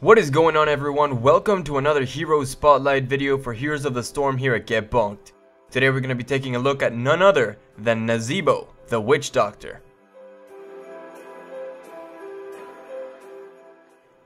What is going on, everyone? Welcome to another Hero Spotlight video for Heroes of the Storm here at Get Bunked. Today we're going to be taking a look at none other than Nazeebo, the Witch Doctor.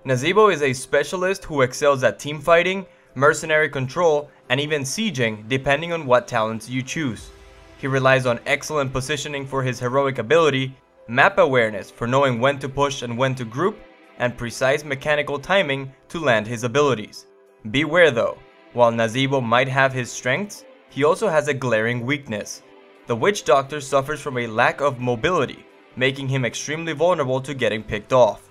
Nazeebo is a specialist who excels at team fighting, mercenary control, and even sieging depending on what talents you choose. He relies on excellent positioning for his heroic ability, map awareness for knowing when to push and when to group, and precise mechanical timing to land his abilities. Beware though, while Nazeebo might have his strengths, he also has a glaring weakness. The Witch Doctor suffers from a lack of mobility, making him extremely vulnerable to getting picked off.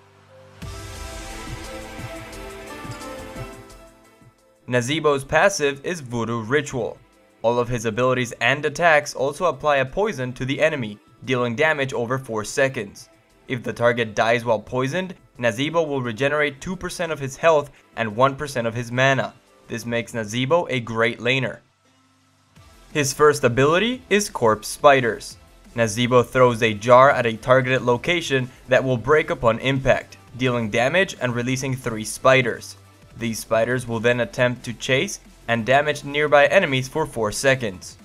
Nazeebo's passive is Voodoo Ritual. All of his abilities and attacks also apply a poison to the enemy, dealing damage over 4 seconds. If the target dies while poisoned, Nazeebo will regenerate 2% of his health and 1% of his mana. This makes Nazeebo a great laner. His first ability is Corpse Spiders. Nazeebo throws a jar at a targeted location that will break upon impact, dealing damage and releasing 3 spiders. These spiders will then attempt to chase and damage nearby enemies for 4 seconds.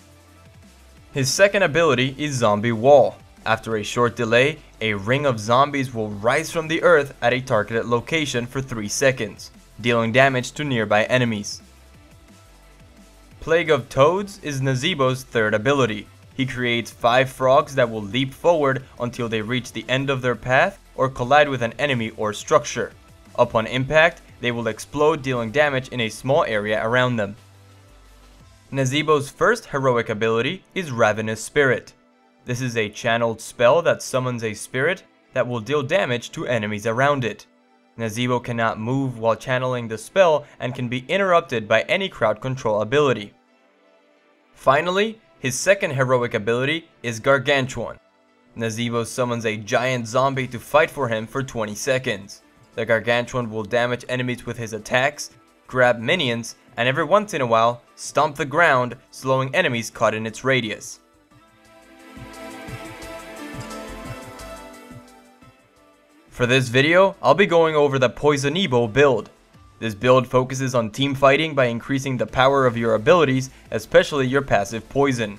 His second ability is Zombie Wall. After a short delay, a ring of zombies will rise from the earth at a targeted location for 3 seconds, dealing damage to nearby enemies. Plague of Toads is Nazeebo's third ability. He creates 5 frogs that will leap forward until they reach the end of their path or collide with an enemy or structure. Upon impact, they will explode, dealing damage in a small area around them. Nazeebo's first heroic ability is Ravenous Spirit. This is a channeled spell that summons a spirit that will deal damage to enemies around it. Nazeebo cannot move while channeling the spell and can be interrupted by any crowd control ability. Finally, his second heroic ability is Gargantuan. Nazeebo summons a giant zombie to fight for him for 20 seconds. The Gargantuan will damage enemies with his attacks, grab minions, and every once in a while, stomp the ground, slowing enemies caught in its radius. For this video, I'll be going over the Poisoneebo build. This build focuses on team fighting by increasing the power of your abilities, especially your passive poison.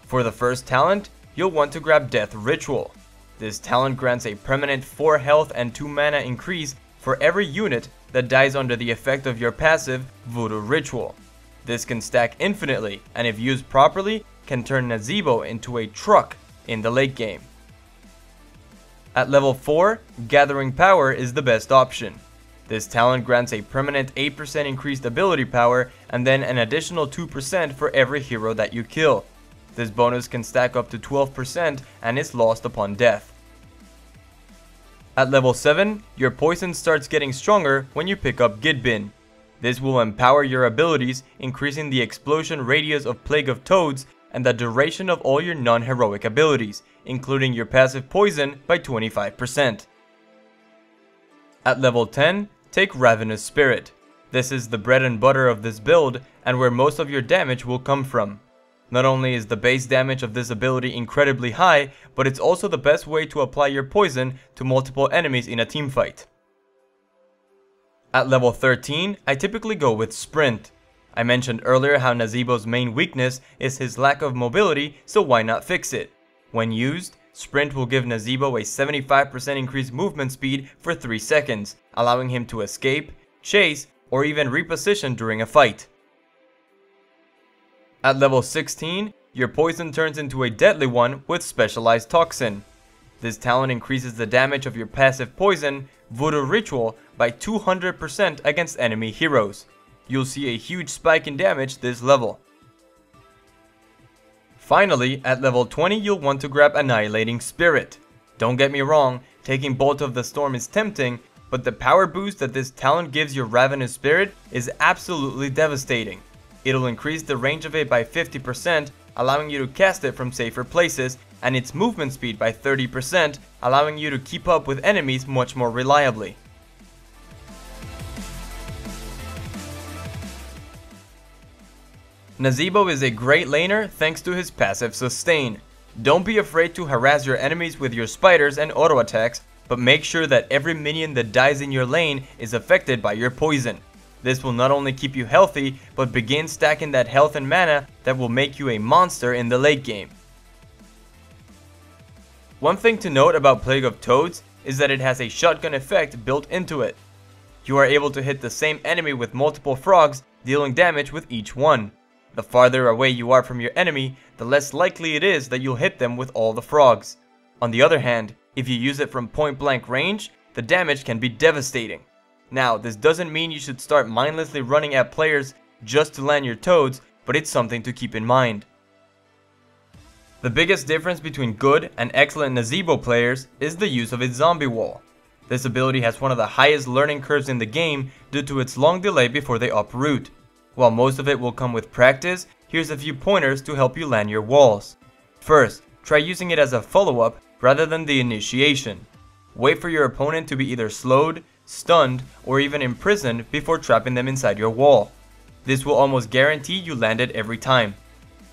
For the first talent, you'll want to grab Death Ritual. This talent grants a permanent 4 health and 2 mana increase for every unit that dies under the effect of your passive Voodoo Ritual. This can stack infinitely, and if used properly, can turn Nazeebo into a truck in the late game. At level 4, Gathering Power is the best option. This talent grants a permanent 8% increased ability power and then an additional 2% for every hero that you kill. This bonus can stack up to 12% and is lost upon death. At level 7, your poison starts getting stronger when you pick up Gidbin. This will empower your abilities, increasing the explosion radius of Plague of Toads and the duration of all your non-heroic abilities, including your passive poison, by 25%. At level 10, take Ravenous Spirit. This is the bread and butter of this build and where most of your damage will come from. Not only is the base damage of this ability incredibly high, but it's also the best way to apply your poison to multiple enemies in a teamfight. At level 13, I typically go with Sprint. I mentioned earlier how Nazeebo's main weakness is his lack of mobility, so why not fix it? When used, Sprint will give Nazeebo a 75% increased movement speed for 3 seconds, allowing him to escape, chase, or even reposition during a fight. At level 16, your poison turns into a deadly one with Specialized Toxin. This talent increases the damage of your passive poison, Voodoo Ritual, by 200% against enemy heroes. You'll see a huge spike in damage this level. Finally, at level 20, you'll want to grab Annihilating Spirit. Don't get me wrong, taking Bolt of the Storm is tempting, but the power boost that this talent gives your Ravenous Spirit is absolutely devastating. It'll increase the range of it by 50%, allowing you to cast it from safer places, and its movement speed by 30%, allowing you to keep up with enemies much more reliably. Nazeebo is a great laner thanks to his passive Sustain. Don't be afraid to harass your enemies with your spiders and auto attacks, but make sure that every minion that dies in your lane is affected by your poison. This will not only keep you healthy, but begin stacking that health and mana that will make you a monster in the late game. One thing to note about Plague of Toads is that it has a shotgun effect built into it. You are able to hit the same enemy with multiple frogs, dealing damage with each one. The farther away you are from your enemy, the less likely it is that you'll hit them with all the frogs. On the other hand, if you use it from point blank range, the damage can be devastating. Now, this doesn't mean you should start mindlessly running at players just to land your toads, but it's something to keep in mind. The biggest difference between good and excellent Nazeebo players is the use of its zombie wall. This ability has one of the highest learning curves in the game due to its long delay before they uproot. While most of it will come with practice, here's a few pointers to help you land your walls. First, try using it as a follow-up rather than the initiation. Wait for your opponent to be either slowed, stunned, or even imprisoned before trapping them inside your wall. This will almost guarantee you land it every time.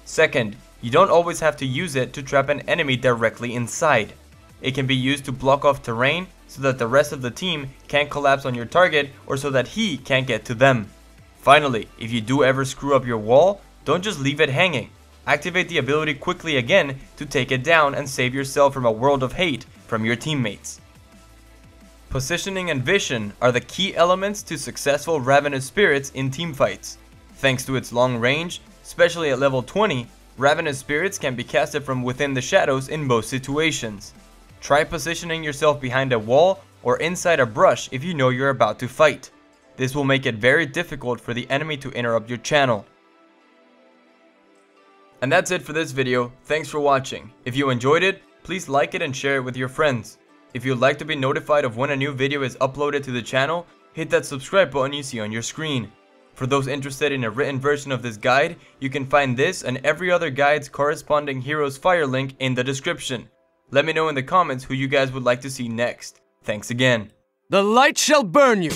Second, you don't always have to use it to trap an enemy directly inside. It can be used to block off terrain so that the rest of the team can't collapse on your target or so that he can't get to them. Finally, if you do ever screw up your wall, don't just leave it hanging. Activate the ability quickly again to take it down and save yourself from a world of hate from your teammates. Positioning and vision are the key elements to successful Ravenous Spirits in teamfights. Thanks to its long range, especially at level 20, Ravenous Spirits can be casted from within the shadows in most situations. Try positioning yourself behind a wall or inside a brush if you know you're about to fight. This will make it very difficult for the enemy to interrupt your channel. And that's it for this video. Thanks for watching. If you enjoyed it, please like it and share it with your friends. If you'd like to be notified of when a new video is uploaded to the channel, hit that subscribe button you see on your screen. For those interested in a written version of this guide, you can find this and every other guide's corresponding Heroes Fire link in the description. Let me know in the comments who you guys would like to see next. Thanks again. The light shall burn you!